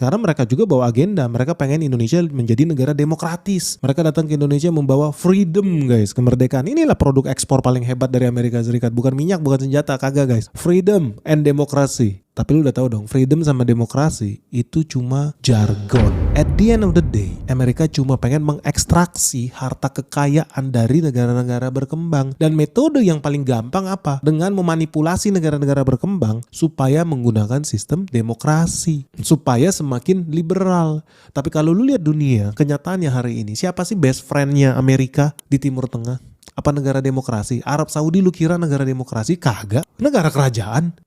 Sekarang mereka juga bawa agenda, mereka pengen Indonesia menjadi negara demokratis. Mereka datang ke Indonesia membawa freedom guys, kemerdekaan. Inilah produk ekspor paling hebat dari Amerika Serikat. Bukan minyak, bukan senjata, kagak guys. Freedom and demokrasi. Tapi lu udah tahu dong, freedom sama demokrasi itu cuma jargon. At the end of the day, Amerika cuma pengen mengekstraksi harta kekayaan dari negara-negara berkembang. Dan metode yang paling gampang apa? Dengan memanipulasi negara-negara berkembang supaya menggunakan sistem demokrasi. Supaya semakin liberal. Tapi kalau lu lihat dunia, kenyataannya hari ini, siapa sih best friend-nya Amerika di Timur Tengah? Apa negara demokrasi? Arab Saudi lu kira negara demokrasi? Kagak. Negara kerajaan.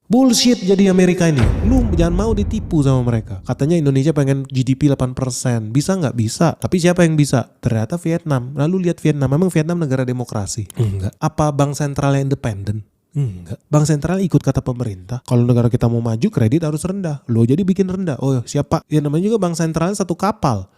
Bullshit jadi Amerika ini. Lu jangan mau ditipu sama mereka. Katanya Indonesia pengen GDP 8%. Bisa gak? Bisa. Tapi siapa yang bisa? Ternyata Vietnam. Lalu lihat Vietnam. Memang Vietnam negara demokrasi? Enggak. Apa bank sentralnya independen? Enggak. Bank sentral ikut kata pemerintah. Kalau negara kita mau maju, kredit harus rendah. Lo jadi bikin rendah. Oh siapa? Ya namanya juga bank sentralnya satu kapal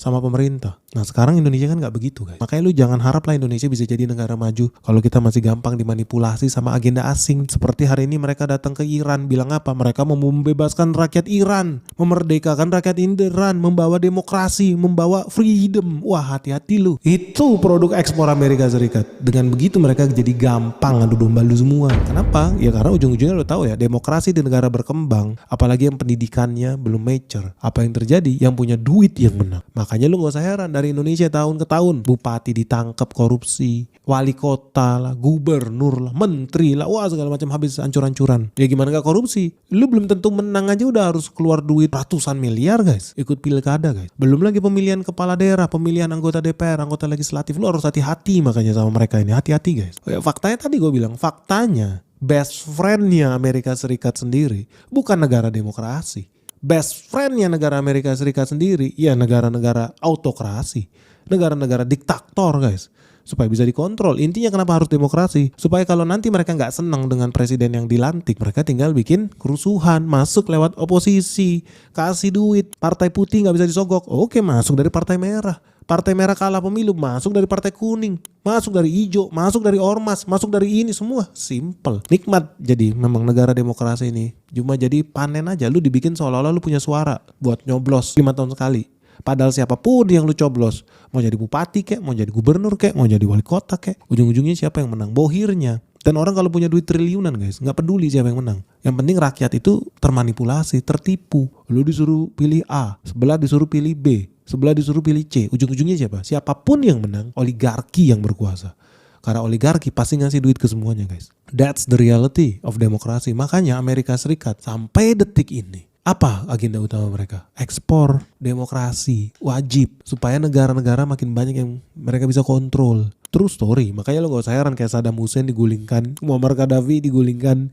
sama pemerintah. Nah sekarang Indonesia kan gak begitu guys. Makanya lu jangan harap lah Indonesia bisa jadi negara maju kalau kita masih gampang dimanipulasi sama agenda asing. Seperti hari ini mereka datang ke Iran, bilang apa? Mereka mau membebaskan rakyat Iran, memerdekakan rakyat Iran, membawa demokrasi, membawa freedom. Wah hati-hati lu. Itu produk ekspor Amerika Serikat. Dengan begitu mereka jadi gampang adu domba lu semua. Kenapa? Ya karena ujung-ujungnya lu tahu ya, demokrasi di negara berkembang, apalagi yang pendidikannya belum mature. Apa yang terjadi? Yang punya duit yang menang. Makanya lu gak usah heran dari Indonesia tahun ke tahun bupati ditangkap korupsi, wali kota lah, gubernur lah, menteri lah, wah segala macam habis ancur-ancuran. Ya gimana gak korupsi? Lu belum tentu menang aja udah harus keluar duit ratusan miliar guys, ikut pilkada guys. Belum lagi pemilihan kepala daerah, pemilihan anggota DPR, anggota legislatif. Lu harus hati-hati makanya sama mereka ini, hati-hati guys. Ya, faktanya tadi gue bilang, faktanya best friend-nya Amerika Serikat sendiri bukan negara demokrasi. Best friend-nya negara Amerika Serikat sendiri, ya negara-negara autokrasi, negara-negara diktator guys, supaya bisa dikontrol. Intinya kenapa harus demokrasi? Supaya kalau nanti mereka nggak senang dengan presiden yang dilantik, mereka tinggal bikin kerusuhan, masuk lewat oposisi, kasih duit. Partai putih nggak bisa disogok, oke masuk dari partai merah. Partai merah kalah pemilu, masuk dari partai kuning, masuk dari hijau, masuk dari ormas, masuk dari ini semua. Simple, nikmat. Jadi memang negara demokrasi ini cuma jadi panen aja. Lu dibikin seolah-olah lu punya suara buat nyoblos 5 tahun sekali. Padahal siapapun yang lu coblos, mau jadi bupati kek, mau jadi gubernur kek, mau jadi wali kota kek, ujung-ujungnya siapa yang menang? Bohirnya. Dan orang kalau punya duit triliunan guys, gak peduli siapa yang menang. Yang penting rakyat itu termanipulasi, tertipu. Lu disuruh pilih A, sebelah disuruh pilih B, sebelah disuruh pilih C. Ujung-ujungnya siapa? Siapapun yang menang, oligarki yang berkuasa. Karena oligarki pasti ngasih duit ke semuanya guys. That's the reality of demokrasi. Makanya Amerika Serikat sampai detik ini, apa agenda utama mereka? Ekspor demokrasi wajib supaya negara-negara makin banyak yang mereka bisa kontrol. True story. Makanya lo gak usah heran kayak Saddam Hussein digulingkan, Muammar Gaddafi digulingkan.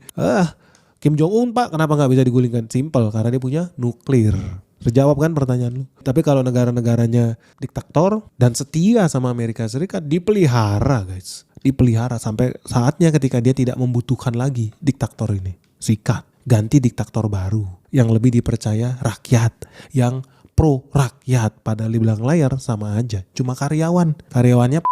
Kim Jong Un pak kenapa gak bisa digulingkan? Simple, karena dia punya nuklir. Terjawab kan pertanyaan lu. Tapi kalau negara-negaranya diktator dan setia sama Amerika Serikat, dipelihara guys. Dipelihara sampai saatnya ketika dia tidak membutuhkan lagi diktator ini. Sikat, ganti diktator baru yang lebih dipercaya rakyat, yang pro rakyat. Padahal di belakang layar sama aja, cuma karyawannya